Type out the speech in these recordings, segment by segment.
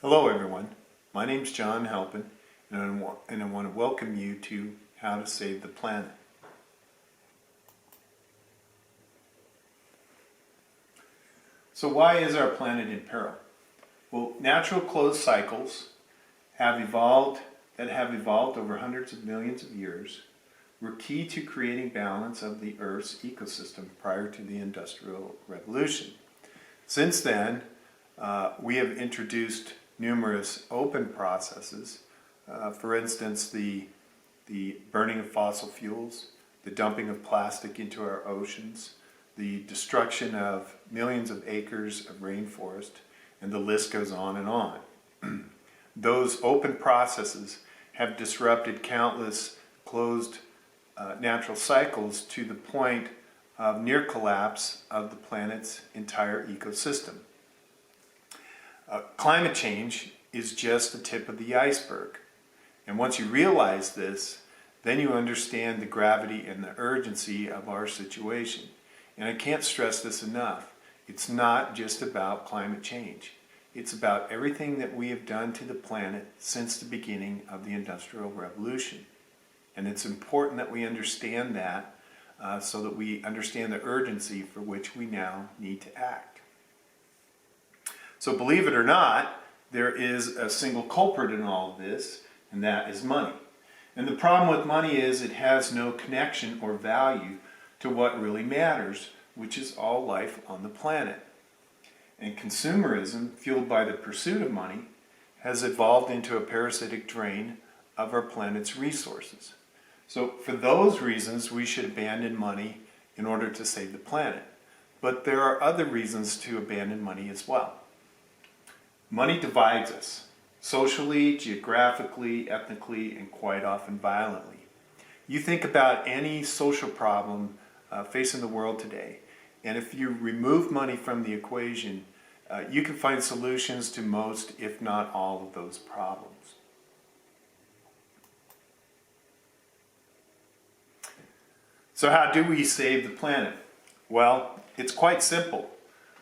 Hello everyone, my name's John Halpin and I want to welcome you to How to Save the Planet. So why is our planet in peril? Well, natural closed cycles have evolved over hundreds of millions of years were key to creating balance of the Earth's ecosystem prior to the Industrial Revolution. Since then, we have introduced numerous open processes, for instance, the burning of fossil fuels, the dumping of plastic into our oceans, the destruction of millions of acres of rainforest, and the list goes on and on. Those open processes have disrupted countless closed natural cycles to the point of near collapse of the planet's entire ecosystem. Climate change is just the tip of the iceberg. And once you realize this, then you understand the gravity and the urgency of our situation. And I can't stress this enough. It's not just about climate change. It's about everything that we have done to the planet since the beginning of the Industrial Revolution. And it's important that we understand that so that we understand the urgency for which we now need to act. So believe it or not, there is a single culprit in all of this, and that is money. And the problem with money is it has no connection or value to what really matters, which is all life on the planet. And consumerism, fueled by the pursuit of money, has evolved into a parasitic drain of our planet's resources. So for those reasons, we should abandon money in order to save the planet. But there are other reasons to abandon money as well. Money divides us, socially, geographically, ethnically, and quite often violently. You think about any social problem facing the world today, and if you remove money from the equation, you can find solutions to most, if not all, of those problems. So how do we save the planet? Well, it's quite simple.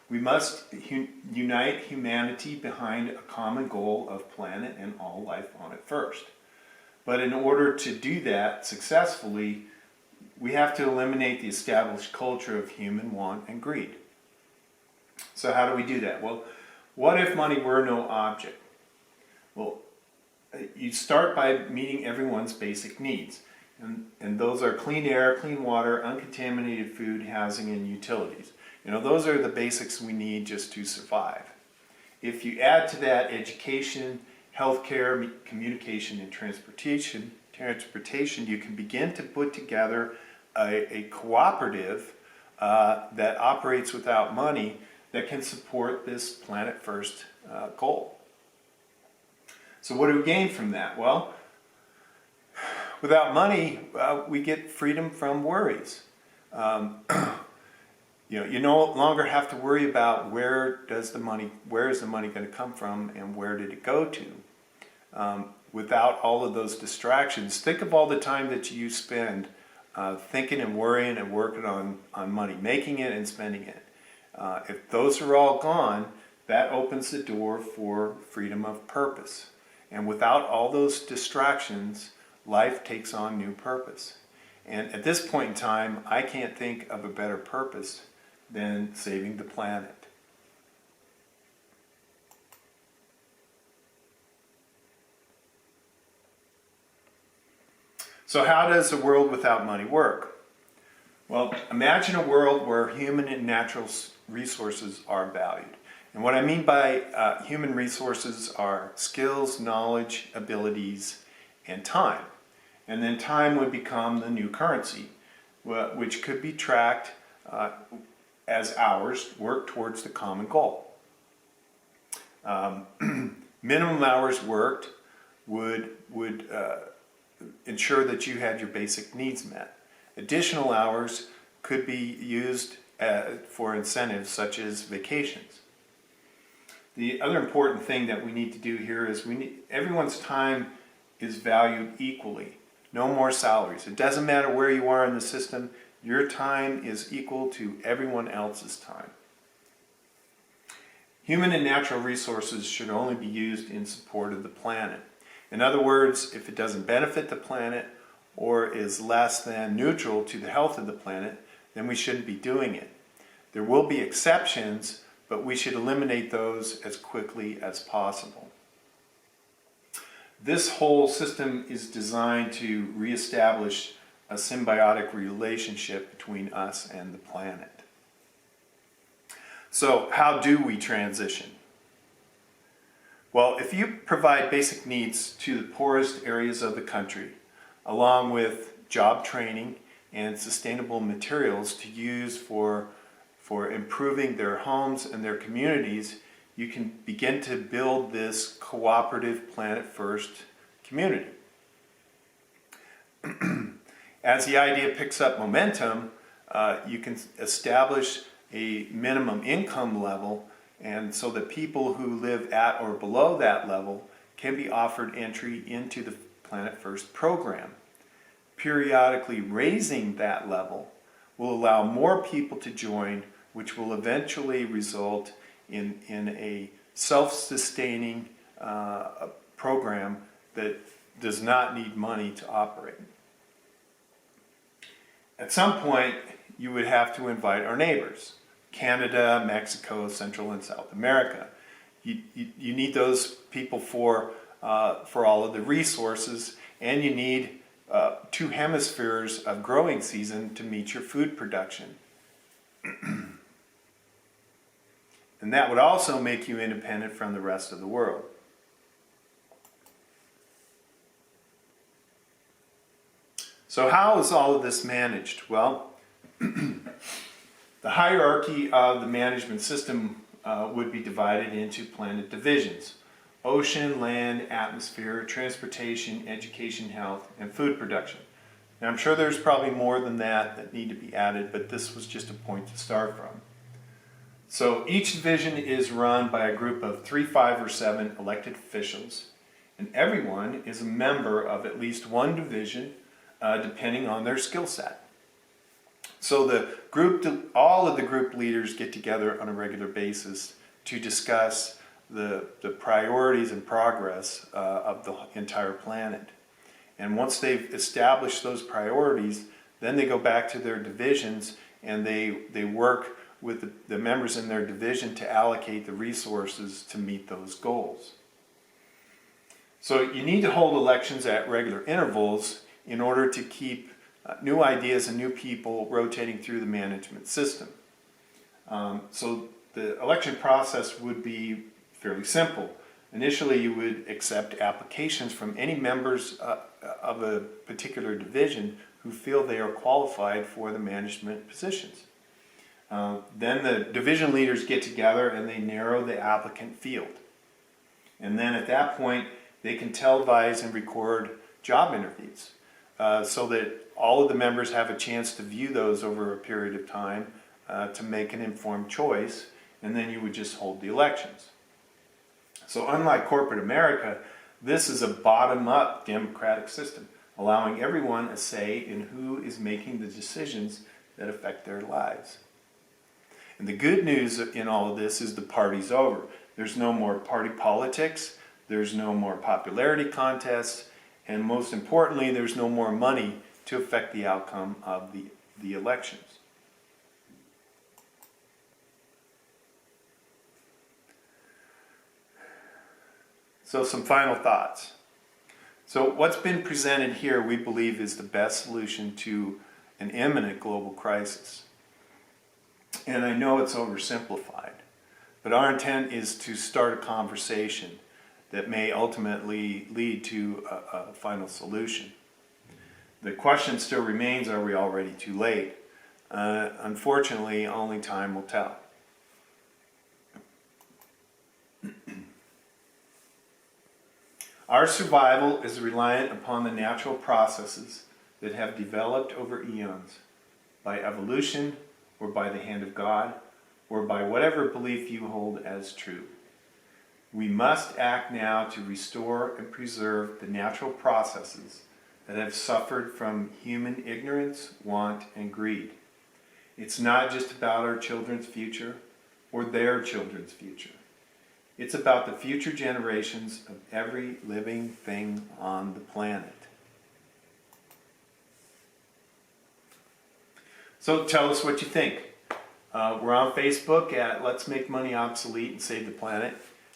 We must unite humanity behind a common goal of planet and all life on it first. But in order to do that successfully, we have to eliminate the established culture of human want and greed. So how do we do that? Well, what if money were no object? Well, you start by meeting everyone's basic needs. And those are clean air, clean water, uncontaminated food, housing, and utilities. You know, those are the basics we need just to survive. If you add to that education, healthcare, communication, and transportation, you can begin to put together a cooperative that operates without money that can support this planet first goal. So what do we gain from that? Well, without money, we get freedom from worries. You no longer have to worry about where is the money going to come from and where did it go to. Without all of those distractions, think of all the time that you spend thinking and worrying and working on money, making it and spending it. If those are all gone, that opens the door for freedom of purpose. And without all those distractions, life takes on new purpose. And at this point in time, I can't think of a better purpose than saving the planet. So how does a world without money work? Well, imagine a world where human and natural resources are valued. And what I mean by human resources are skills, knowledge, abilities, and time. And then time would become the new currency, which could be tracked as hours work towards the common goal. Minimum hours worked would ensure that you had your basic needs met. Additional hours could be used for incentives such as vacations. The other important thing that we need to do here is everyone's time is valued equally. No more salaries. It doesn't matter where you are in the system, your time is equal to everyone else's time. Human and natural resources should only be used in support of the planet. In other words, if it doesn't benefit the planet or is less than neutral to the health of the planet, then we shouldn't be doing it. There will be exceptions, but we should eliminate those as quickly as possible. This whole system is designed to reestablish a symbiotic relationship between us and the planet. So, how do we transition? Well, if you provide basic needs to the poorest areas of the country, along with job training and sustainable materials to use for improving their homes and their communities, you can begin to build this cooperative Planet First community. As the idea picks up momentum, you can establish a minimum income level, and so that people who live at or below that level can be offered entry into the Planet First program. Periodically raising that level will allow more people to join, which will eventually result in a self-sustaining program that does not need money to operate. At some point, you would have to invite our neighbors, Canada, Mexico, Central and South America. You need those people for all of the resources, and you need 2 hemispheres of growing season to meet your food production. And that would also make you independent from the rest of the world. So how is all of this managed? Well, the hierarchy of the management system would be divided into planet divisions: ocean, land, atmosphere, transportation, education, health, and food production. Now, I'm sure there's probably more than that need to be added, but this was just a point to start from. So each division is run by a group of 3, 5, or 7 elected officials, and everyone is a member of at least one division, depending on their skill set. So all of the group leaders get together on a regular basis to discuss the priorities and progress of the entire planet. And once they've established those priorities, then they go back to their divisions and they work with the members in their division to allocate the resources to meet those goals. So you need to hold elections at regular intervals in order to keep new ideas and new people rotating through the management system. So the election process would be fairly simple. Initially, you would accept applications from any members of a particular division who feel they are qualified for the management positions. Then the division leaders get together and they narrow the applicant field. And then at that point, they can televise and record job interviews so that all of the members have a chance to view those over a period of time to make an informed choice, and then you would just hold the elections. So unlike corporate America, this is a bottom-up democratic system, allowing everyone a say in who is making the decisions that affect their lives. And the good news in all of this is the party's over. There's no more party politics, there's no more popularity contests, and most importantly, there's no more money to affect the outcome of the elections. So some final thoughts. So what's been presented here, we believe, is the best solution to an imminent global crisis. And I know it's oversimplified, but our intent is to start a conversation that may ultimately lead to a final solution. The question still remains, are we already too late? Unfortunately, only time will tell. Our survival is reliant upon the natural processes that have developed over eons, by evolution, or by the hand of God, or by whatever belief you hold as true. We must act now to restore and preserve the natural processes that have suffered from human ignorance, want, and greed. It's not just about our children's future or their children's future. It's about the future generations of every living thing on the planet. So tell us what you think. We're on Facebook at Let's Make Money Obsolete and Save the Planet.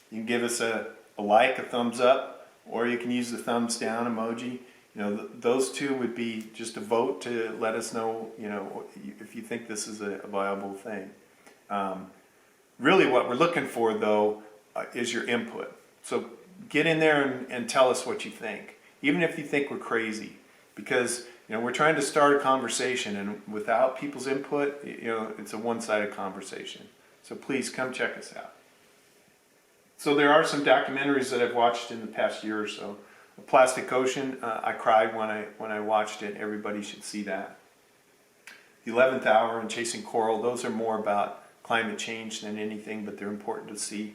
You can give us a like, a thumbs up, or you can use the thumbs down emoji. You know, those two would be just a vote to let us know, you know, if you think this is a viable thing. Really what we're looking for, though, is your input. So get in there and tell us what you think, even if you think we're crazy, because you know we're trying to start a conversation, and without people's input, you know, it's a one-sided conversation. So please come check us out. So there are some documentaries that I've watched in the past year or so. Plastic Ocean, I cried when I watched it. Everybody should see that. The 11th Hour and Chasing Coral, those are more about climate change than anything, but they're important to see.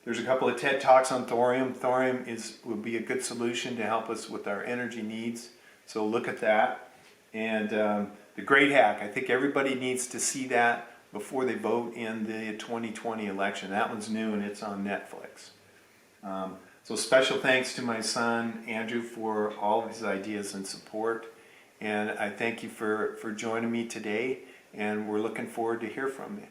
There's a couple of TED Talks on thorium. Thorium would be a good solution to help us with our energy needs, so look at that. And The Great Hack, I think everybody needs to see that before they vote in the 2020 election. That one's new and it's on Netflix. So special thanks to my son Andrew for all of his ideas and support, and I thank you for joining me today, and we're looking forward to hear from you.